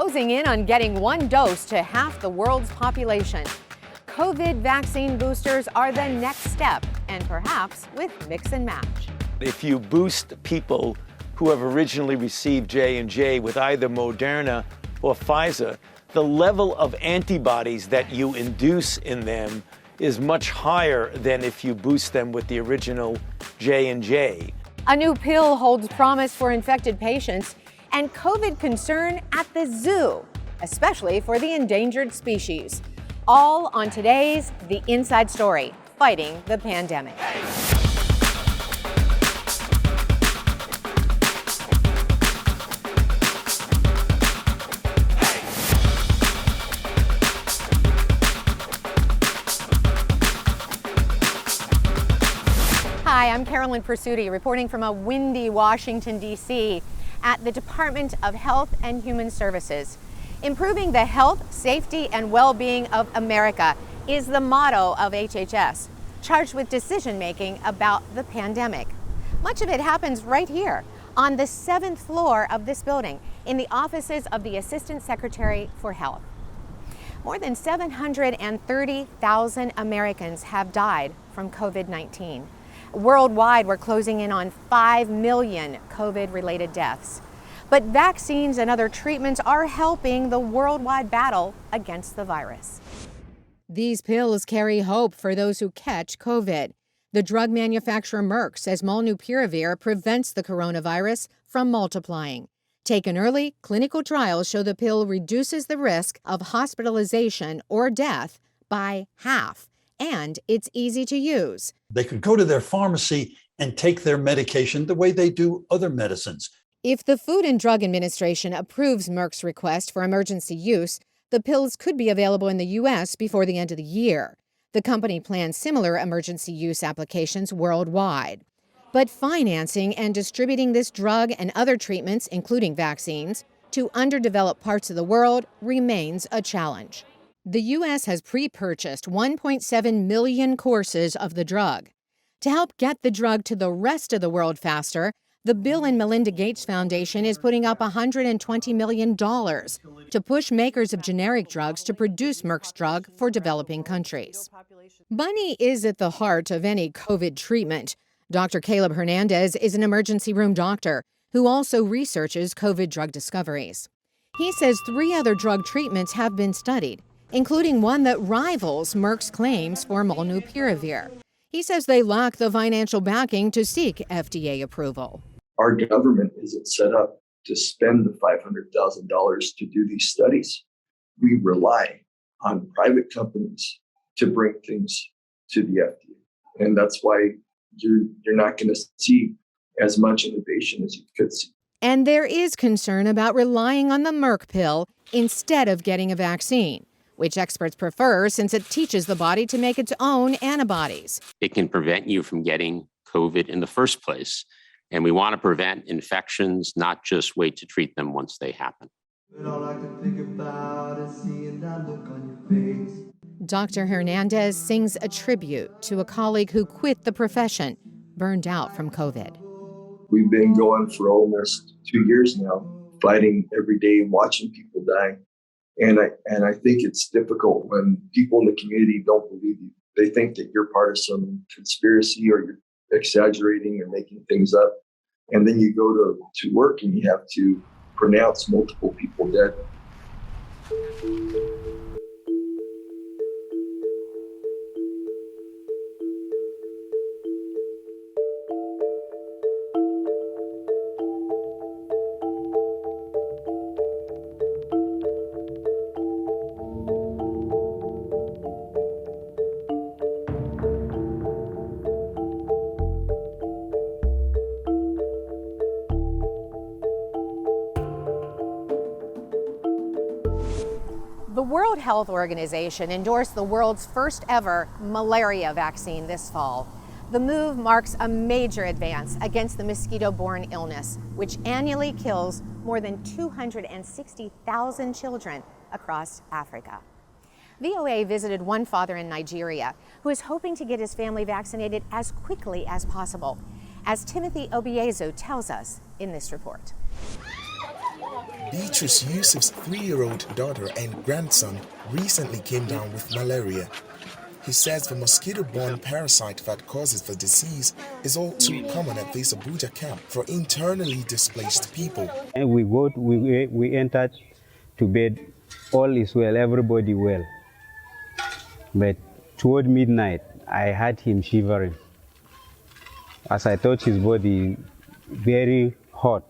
closing in on getting one dose to half the world's population. COVID vaccine boosters are the next step, and perhaps with mix and match. If you boost people who have originally received J&J with either Moderna or Pfizer, the level of antibodies that you induce in them is much higher than if you boost them with the original J&J. A new pill holds promise for infected patients, and COVID concern at the zoo, especially for the endangered species. All on today's The Inside Story, fighting the pandemic. Hi, I'm Carolyn Pursuti, reporting from a windy Washington, D.C. at the Department of Health and Human Services. Improving the health, safety, and well-being of America is the motto of HHS, charged with decision-making about the pandemic. Much of it happens right here, on the 7th floor of this building, in the offices of the Assistant Secretary for Health. More than 730,000 Americans have died from COVID-19. Worldwide, we're closing in on 5 million COVID-related deaths. But vaccines and other treatments are helping the worldwide battle against the virus. These pills carry hope for those who catch COVID. The drug manufacturer Merck says molnupiravir prevents the coronavirus from multiplying. Taken early, clinical trials show the pill reduces the risk of hospitalization or death by half. And it's easy to use. They could go to their pharmacy and take their medication the way they do other medicines. If the Food and Drug Administration approves Merck's request for emergency use, the pills could be available in the U.S. before the end of the year. The company plans similar emergency use applications worldwide. But financing and distributing this drug and other treatments, including vaccines, to underdeveloped parts of the world remains a challenge. The U.S. has pre-purchased 1.7 million courses of the drug. To help get the drug to the rest of the world faster, the Bill and Melinda Gates Foundation is putting up $120 million to push makers of generic drugs to produce Merck's drug for developing countries. Money is at the heart of any COVID treatment. Dr. Caleb Hernandez is an emergency room doctor who also researches COVID drug discoveries. He says 3 other drug treatments have been studied, including one that rivals Merck's claims for molnupiravir. He says they lack the financial backing to seek FDA approval. Our government isn't set up to spend the $500,000 to do these studies. We rely on private companies to bring things to the FDA. And that's why you're not going to see as much innovation as you could see. And there is concern about relying on the Merck pill instead of getting a vaccine, which experts prefer since it teaches the body to make its own antibodies. It can prevent you from getting COVID in the first place. And we want to prevent infections, not just wait to treat them once they happen. Dr. Hernandez sings a tribute to a colleague who quit the profession, burned out from COVID. We've been going for almost 2 years now, fighting every day, watching people die. And I think it's difficult when people in the community don't believe you. They think that you're part of some conspiracy or you're exaggerating or making things up. And then you go to work and you have to pronounce multiple people dead. The World Health Organization endorsed the world's first ever malaria vaccine this fall. The move marks a major advance against the mosquito-borne illness, which annually kills more than 260,000 children across Africa. VOA visited one father in Nigeria who is hoping to get his family vaccinated as quickly as possible, as Timothy Obiezu tells us in this report. Beatrice Yusuf's 3-year-old daughter and grandson recently came down with malaria. He says the mosquito-borne parasite that causes the disease is all too common at this Abuja camp for internally displaced people. And we entered to bed, all is well, everybody well. But toward midnight, I heard him shivering, as I thought his body very hot.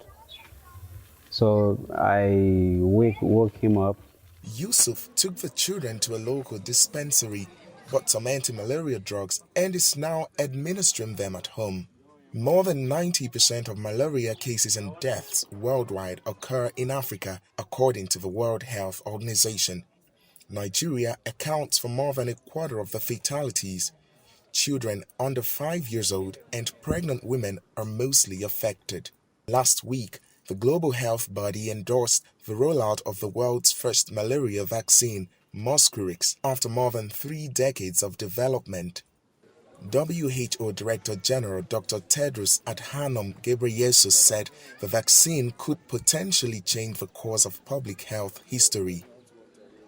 So I woke him up. Yusuf took the children to a local dispensary, bought some anti-malaria drugs, and is now administering them at home. More than 90% of malaria cases and deaths worldwide occur in Africa, according to the World Health Organization. Nigeria accounts for more than a quarter of the fatalities. Children under 5 years old and pregnant women are mostly affected. Last week, the global health body endorsed the rollout of the world's first malaria vaccine, Mosquirix, after more than 3 decades of development. WHO Director General Dr. Tedros Adhanom Ghebreyesus said the vaccine could potentially change the course of public health history.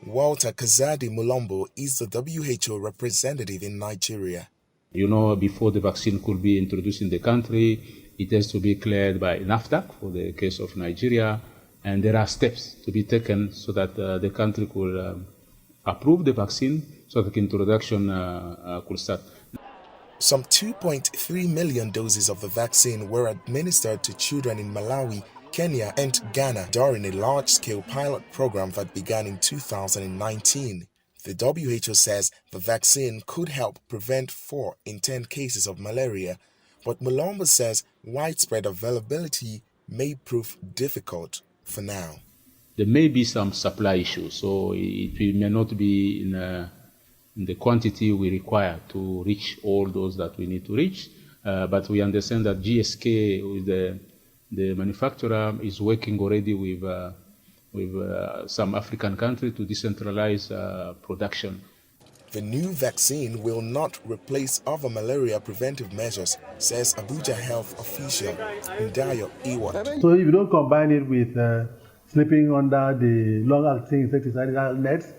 Walter Kazadi Mulombo is the WHO representative in Nigeria. You know, before the vaccine could be introduced in the country, it has to be cleared by NAFDAC for the case of Nigeria, and there are steps to be taken so that the country could approve the vaccine so that the introduction could start. Some 2.3 million doses of the vaccine were administered to children in Malawi, Kenya, and Ghana during a large-scale pilot program that began in 2019. The WHO says the vaccine could help prevent 4 in 10 cases of malaria, but Mulombo says widespread availability may prove difficult for now. There may be some supply issues, so it may not be in the quantity we require to reach all those that we need to reach, but we understand that GSK, with the manufacturer, is working already with some African countries to decentralize production. The new vaccine will not replace other malaria preventive measures, says Abuja health official Ndayo Iwat. So if you don't combine it with sleeping under the long-acting insecticidal nets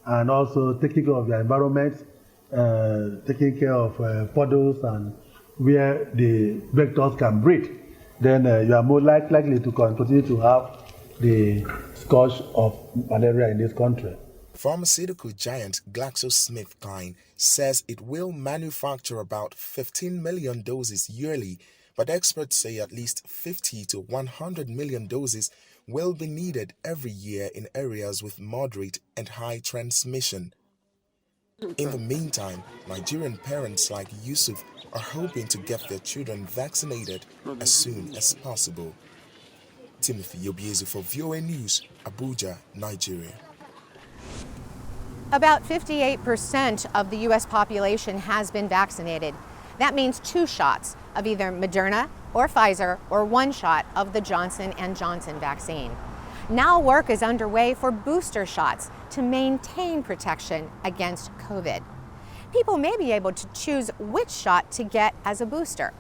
and also taking care of the environment, taking care of puddles and where the vectors can breed, then you are more likely to continue to have the scourge of malaria in this country. Pharmaceutical giant GlaxoSmithKline says it will manufacture about 15 million doses yearly, but experts say at least 50 to 100 million doses will be needed every year in areas with moderate and high transmission. In the meantime, Nigerian parents like Yusuf are hoping to get their children vaccinated as soon as possible. Timothy Obiezu for VOA News, Abuja, Nigeria. About 58% of the U.S. population has been vaccinated. That means 2 shots of either Moderna or Pfizer or 1 shot of the Johnson & Johnson vaccine. Now work is underway for booster shots to maintain protection against COVID. People may be able to choose which shot to get as a booster.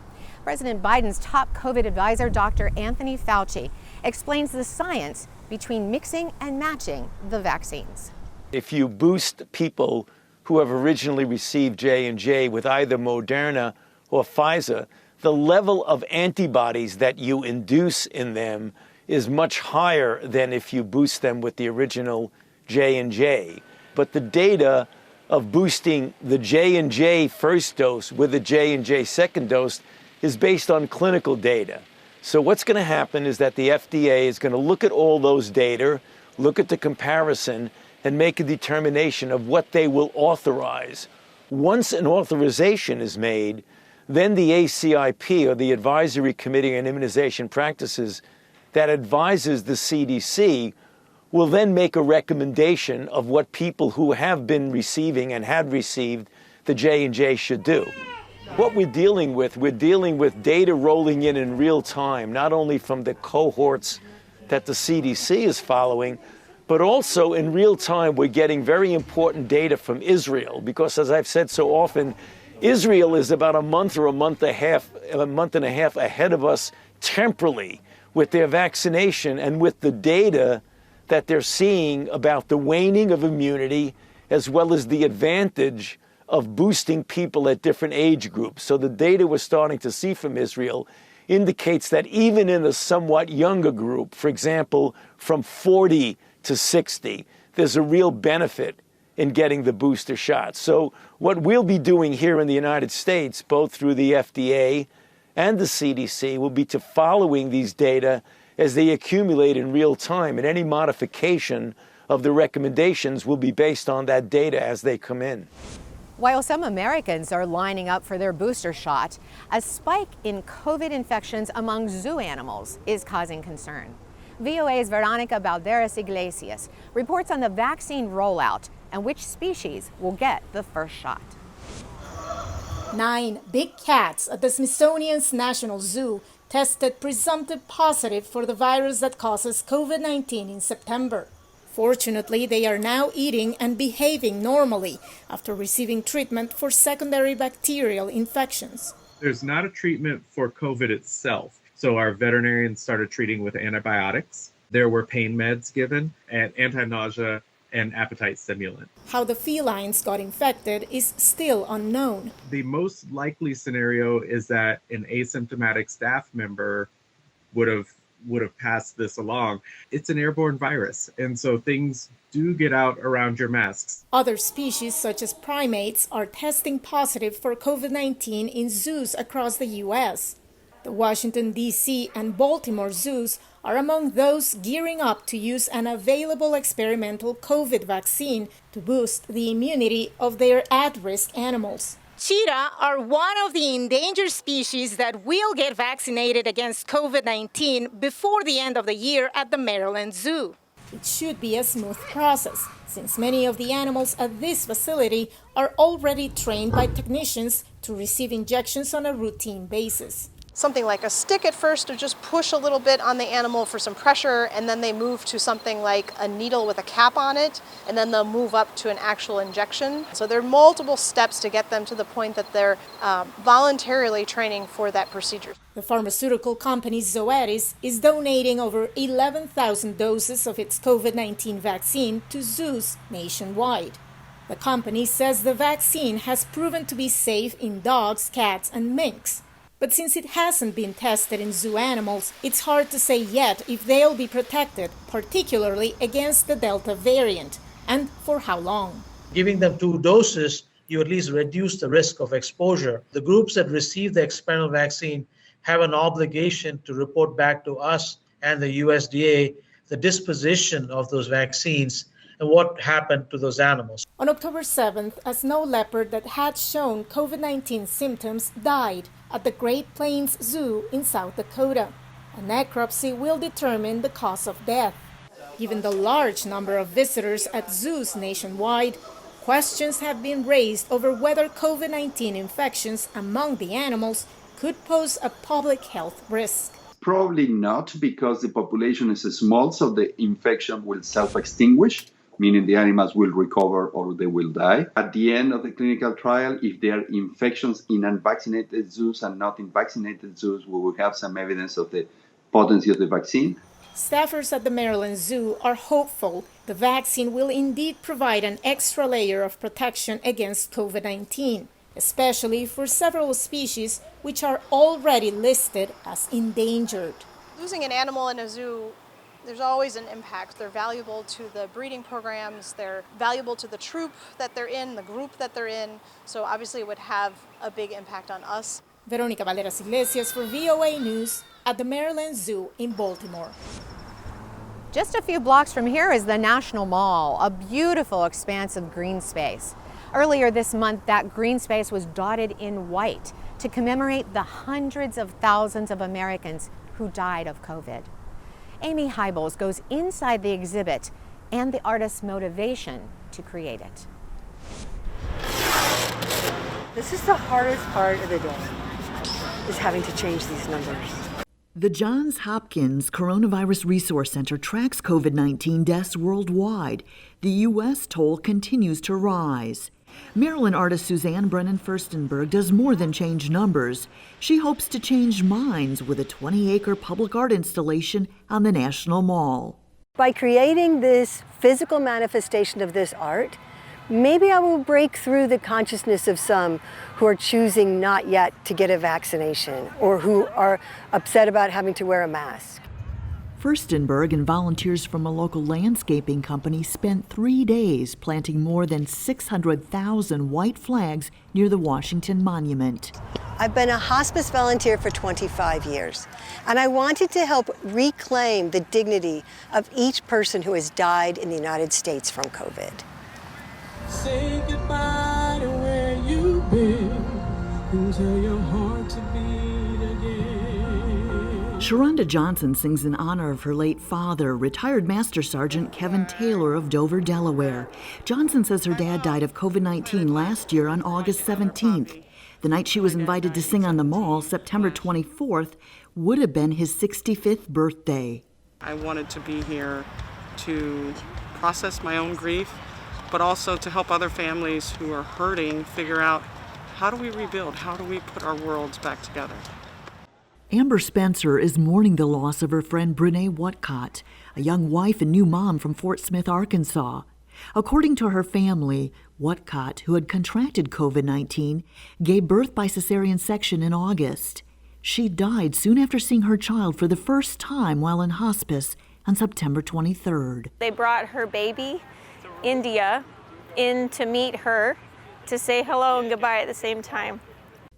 President Biden's top COVID advisor, Dr. Anthony Fauci, explains the science between mixing and matching the vaccines. If you boost people who have originally received J&J with either Moderna or Pfizer, the level of antibodies that you induce in them is much higher than if you boost them with the original J&J. But the data of boosting the J&J first dose with the J&J second dose is based on clinical data. So what's going to happen is that the FDA is going to look at all those data, look at the comparison, and make a determination of what they will authorize. Once an authorization is made, then the ACIP, or the Advisory Committee on Immunization Practices, that advises the CDC, will then make a recommendation of what people who have been receiving and had received the J&J should do. What we're dealing with data rolling in real time, not only from the cohorts that the CDC is following, but also in real time, we're getting very important data from Israel, because as I've said so often, Israel is about a month or a month and a half ahead of us temporally with their vaccination and with the data that they're seeing about the waning of immunity, as well as the advantage of boosting people at different age groups. So the data we're starting to see from Israel indicates that even in a somewhat younger group, for example, from 40 to 60, there's a real benefit in getting the booster shot. So what we'll be doing here in the United States, both through the FDA and the CDC, will be to following these data as they accumulate in real time, and any modification of the recommendations will be based on that data as they come in. While some Americans are lining up for their booster shot, a spike in COVID infections among zoo animals is causing concern. VOA's Veronica Balderas Iglesias reports on the vaccine rollout and which species will get the first shot. 9 big cats at the Smithsonian's National Zoo tested presumptive positive for the virus that causes COVID-19 in September. Fortunately, they are now eating and behaving normally after receiving treatment for secondary bacterial infections. There's not a treatment for COVID itself. So our veterinarians started treating with antibiotics. There were pain meds given and anti-nausea and appetite stimulant. How the felines got infected is still unknown. The most likely scenario is that an asymptomatic staff member would have passed this along. It's an airborne virus, and so things do get out around your masks. Other species, such as primates, are testing positive for COVID-19 in zoos across the U.S. The Washington, D.C. and Baltimore zoos are among those gearing up to use an available experimental COVID vaccine to boost the immunity of their at-risk animals. Cheetah are one of the endangered species that will get vaccinated against COVID-19 before the end of the year at the Maryland Zoo. It should be a smooth process, since many of the animals at this facility are already trained by technicians to receive injections on a routine basis. Something like a stick at first to just push a little bit on the animal for some pressure, and then they move to something like a needle with a cap on it, and then they'll move up to an actual injection. So there are multiple steps to get them to the point that they're voluntarily training for that procedure. The pharmaceutical company Zoetis is donating over 11,000 doses of its COVID-19 vaccine to zoos nationwide. The company says the vaccine has proven to be safe in dogs, cats, and minks. But since it hasn't been tested in zoo animals, it's hard to say yet if they'll be protected, particularly against the Delta variant, and for how long. Giving them 2 doses, you at least reduce the risk of exposure. The groups that receive the experimental vaccine have an obligation to report back to us and the USDA the disposition of those vaccines and what happened to those animals. On October 7th, a snow leopard that had shown COVID-19 symptoms died at the Great Plains Zoo in South Dakota. A necropsy will determine the cause of death. Given the large number of visitors at zoos nationwide, questions have been raised over whether COVID-19 infections among the animals could pose a public health risk. Probably not, because the population is small, so the infection will self-extinguish, meaning the animals will recover or they will die. At the end of the clinical trial, if there are infections in unvaccinated zoos and not in vaccinated zoos, we will have some evidence of the potency of the vaccine. Staffers at the Maryland Zoo are hopeful the vaccine will indeed provide an extra layer of protection against COVID-19, especially for several species which are already listed as endangered. Losing an animal in a zoo, there's always an impact. They're valuable to the breeding programs, they're valuable to the troop that they're in, the group that they're in, so obviously it would have a big impact on us. Veronica Balderas Iglesias for VOA News at the Maryland Zoo in Baltimore. Just a few blocks from here is the National Mall, a beautiful expanse of green space. Earlier this month, that green space was dotted in white to commemorate the hundreds of thousands of Americans who died of COVID. Amy Hybels goes inside the exhibit and the artist's motivation to create it. This is the hardest part of the day, is having to change these numbers. The Johns Hopkins Coronavirus Resource Center tracks COVID-19 deaths worldwide. The U.S. toll continues to rise. Maryland artist Suzanne Brennan Furstenberg does more than change numbers. She hopes to change minds with a 20-acre public art installation on the National Mall. By creating this physical manifestation of this art, maybe I will break through the consciousness of some who are choosing not yet to get a vaccination or who are upset about having to wear a mask. Furstenberg and volunteers from a local landscaping company spent 3 days planting more than 600,000 white flags near the Washington Monument. I've been a hospice volunteer for 25 years, and I wanted to help reclaim the dignity of each person who has died in the United States from COVID. Say goodbye to where you've been and tell your heart to beat again. Sharonda Johnson sings in honor of her late father, retired Master Sergeant Kevin Taylor of Dover, Delaware. Johnson says her dad died of COVID-19 last year on August 17th. The night she was invited to sing on the Mall, September 24th, would have been his 65th birthday. I wanted to be here to process my own grief, but also to help other families who are hurting figure out, how do we rebuild? How do we put our worlds back together? Amber Spencer is mourning the loss of her friend Brene Whatcott, a young wife and new mom from Fort Smith, Arkansas. According to her family, Whatcott, who had contracted COVID-19, gave birth by cesarean section in August. She died soon after seeing her child for the first time while in hospice on September 23rd. They brought her baby, India, in to meet her, to say hello and goodbye at the same time.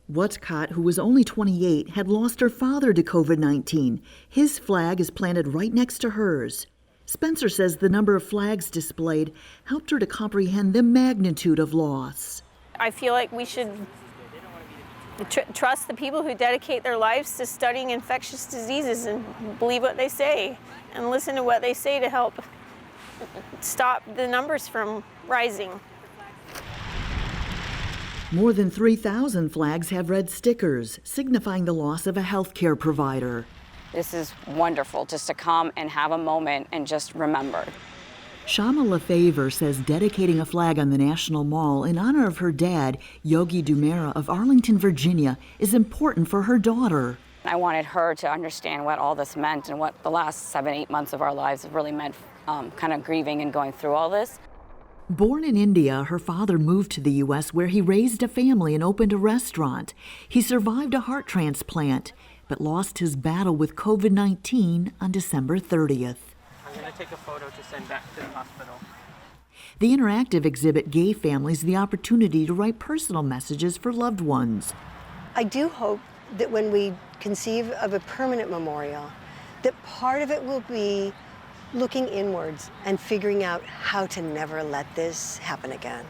Whatcott, who was only 28, had lost her father to COVID-19. His flag is planted right next to hers. Spencer says the number of flags displayed helped her to comprehend the magnitude of loss. I feel like we should trust the people who dedicate their lives to studying infectious diseases and believe what they say and listen to what they say to help stop the numbers from rising. More than 3,000 flags have red stickers, signifying the loss of a healthcare provider. This is wonderful, just to come and have a moment and just remember. Shama LaFavor says dedicating a flag on the National Mall in honor of her dad, Yogi Dumera of Arlington, Virginia, is important for her daughter. I wanted her to understand what all this meant and what the last 7-8 months of our lives have really meant, kind of grieving and going through all this. Born in India, her father moved to the U.S. where he raised a family and opened a restaurant. He survived a heart transplant, but lost his battle with COVID-19 on December 30th. I'm going to take a photo to send back to the hospital. The interactive exhibit gave families the opportunity to write personal messages for loved ones. I do hope that when we conceive of a permanent memorial, that part of it will be looking inwards and figuring out how to never let this happen again.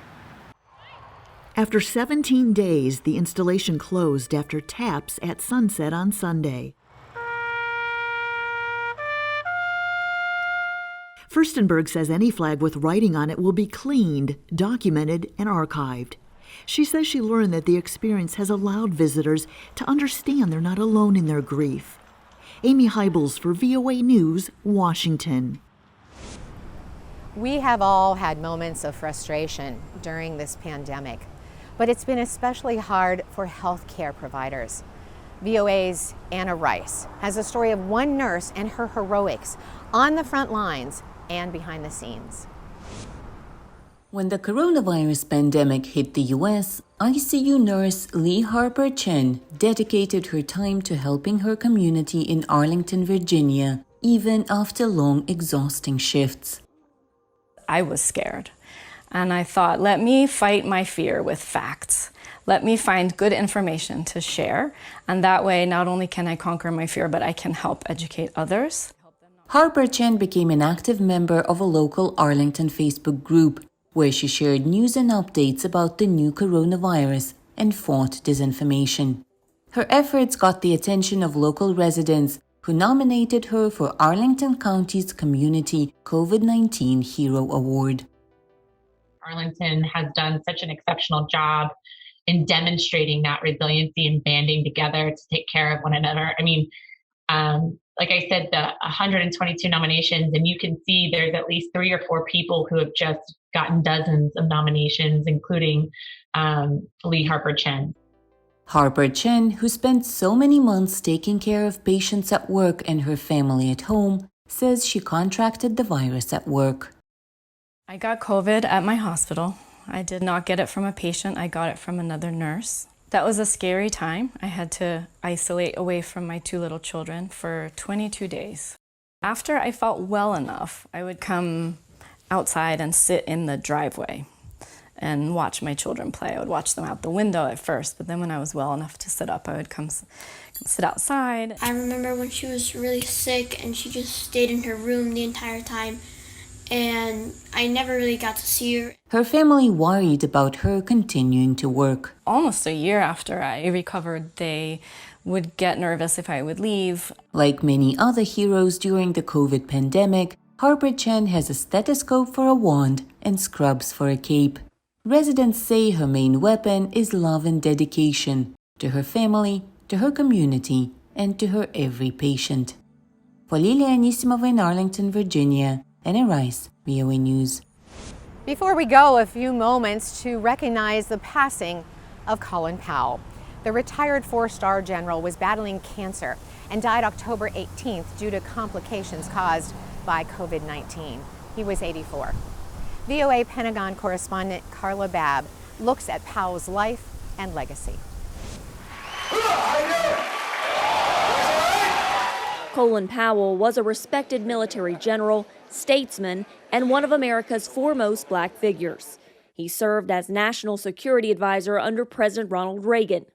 After 17 days, the installation closed after taps at sunset on Sunday. Furstenberg says any flag with writing on it will be cleaned, documented, and archived. She says she learned that the experience has allowed visitors to understand they're not alone in their grief. Amy Hybels for VOA News, Washington. We have all had moments of frustration during this pandemic, but it's been especially hard for healthcare providers. VOA's Anna Rice has a story of one nurse and her heroics on the front lines and behind the scenes. When the coronavirus pandemic hit the U.S., ICU nurse Harper Chen dedicated her time to helping her community in Arlington, Virginia, even after long, exhausting shifts. I was scared, and I thought, let me fight my fear with facts. Let me find good information to share, and that way not only can I conquer my fear, but I can help educate others. Harper Chen became an active member of a local Arlington Facebook group, where she shared news and updates about the new coronavirus and fought disinformation. Her efforts got the attention of local residents who nominated her for Arlington County's Community COVID-19 Hero Award. Arlington has done such an exceptional job in demonstrating that resiliency and banding together to take care of one another. I mean, like I said, the 122 nominations, and you can see there's at least 3 or 4 people who have just gotten dozens of nominations, including Lee Harper Chen. Harper Chen, who spent so many months taking care of patients at work and her family at home, says she contracted the virus at work. I got COVID at my hospital. I did not get it from a patient. I got it from another nurse. That was a scary time. I had to isolate away from my 2 little children for 22 days. After I felt well enough, I would come outside and sit in the driveway and watch my children play. I would watch them out the window at first, but then when I was well enough to sit up, I would come sit outside. I remember when she was really sick and she just stayed in her room the entire time, and I never really got to see her. Her family worried about her continuing to work. Almost a year after I recovered, they would get nervous if I would leave. Like many other heroes during the COVID pandemic, Harper Chen has a stethoscope for a wand and scrubs for a cape. Residents say her main weapon is love and dedication to her family, to her community, and to her every patient. For Lilia Anisimova in Arlington, Virginia, Anna Rice, VOA News. Before we go, a few moments to recognize the passing of Colin Powell. The retired 4-star general was battling cancer and died October 18th due to complications caused by COVID-19. He was 84. VOA Pentagon correspondent Carla Babb looks at Powell's life and legacy. Colin Powell was a respected military general, statesman, and one of America's foremost black figures. He served as National Security Advisor under President Ronald Reagan,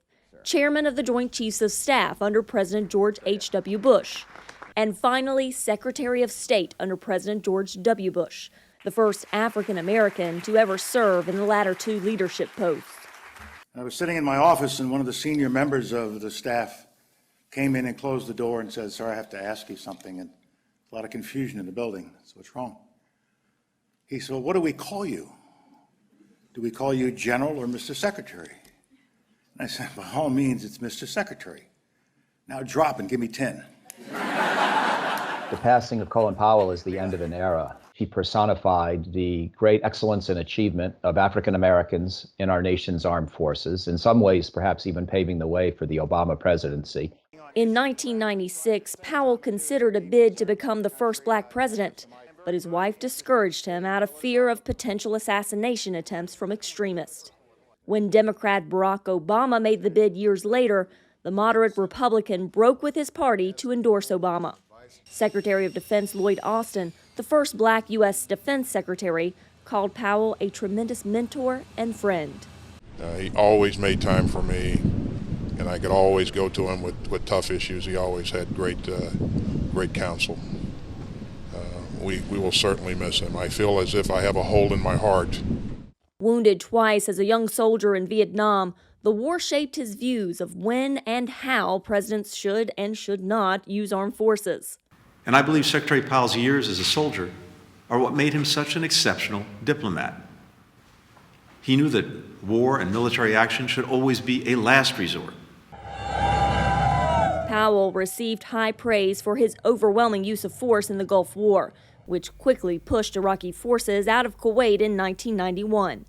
Chairman of the Joint Chiefs of Staff under President George H.W. Bush, and finally Secretary of State under President George W. Bush, the first African American to ever serve in the latter 2 leadership posts. I was sitting in my office and one of the senior members of the staff came in and closed the door and said, "Sir, I have to ask you something." And a lot of confusion in the building. So what's wrong? He said, "Well, what do we call you? Do we call you General or Mr. Secretary?" And I said, "By all means, it's Mr. Secretary. Now drop and give me 10. The passing of Colin Powell is the end of an era. He personified the great excellence and achievement of African Americans in our nation's armed forces, in some ways perhaps even paving the way for the Obama presidency. In 1996, Powell considered a bid to become the first black president, but his wife discouraged him out of fear of potential assassination attempts from extremists. When Democrat Barack Obama made the bid years later, the moderate Republican broke with his party to endorse Obama. Secretary of Defense Lloyd Austin, the first black U.S. Defense Secretary, called Powell a tremendous mentor and friend. He always made time for me, and I could always go to him with tough issues. He always had great counsel. We will certainly miss him. I feel as if I have a hole in my heart. Wounded twice as a young soldier in Vietnam, the war shaped his views of when and how presidents should and should not use armed forces. And I believe Secretary Powell's years as a soldier are what made him such an exceptional diplomat. He knew that war and military action should always be a last resort. Powell received high praise for his overwhelming use of force in the Gulf War, which quickly pushed Iraqi forces out of Kuwait in 1991.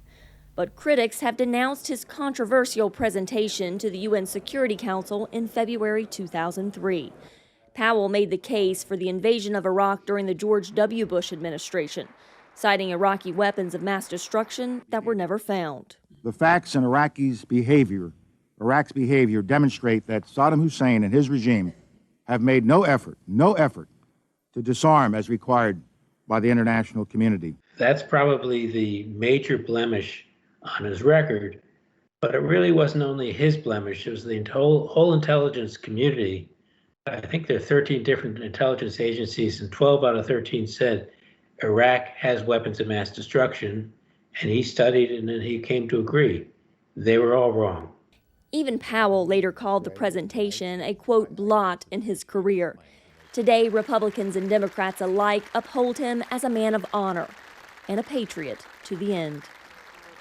But critics have denounced his controversial presentation to the UN Security Council in February 2003. Powell made the case for the invasion of Iraq during the George W. Bush administration, citing Iraqi weapons of mass destruction that were never found. The facts in Iraq's behavior demonstrate that Saddam Hussein and his regime have made no effort to disarm as required by the international community. That's probably the major blemish on his record, but it really wasn't only his blemish, it was the whole intelligence community. I think there are 13 different intelligence agencies, and 12 out of 13 said Iraq has weapons of mass destruction, and he studied and then he came to agree. They were all wrong. Even Powell later called the presentation a, quote, blot in his career. Today, Republicans and Democrats alike uphold him as a man of honor and a patriot to the end.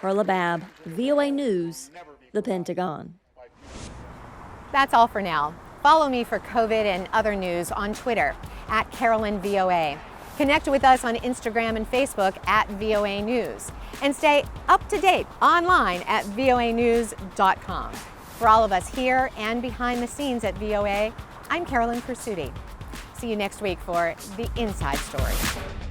Carla Babb, VOA News, The Pentagon. That's all for now. Follow me for COVID and other news on Twitter @CarolynVOA. Connect with us on Instagram and Facebook @VOA News. And stay up to date online at voanews.com. For all of us here and behind the scenes at VOA, I'm Carolyn Pursuti. See you next week for The Inside Story.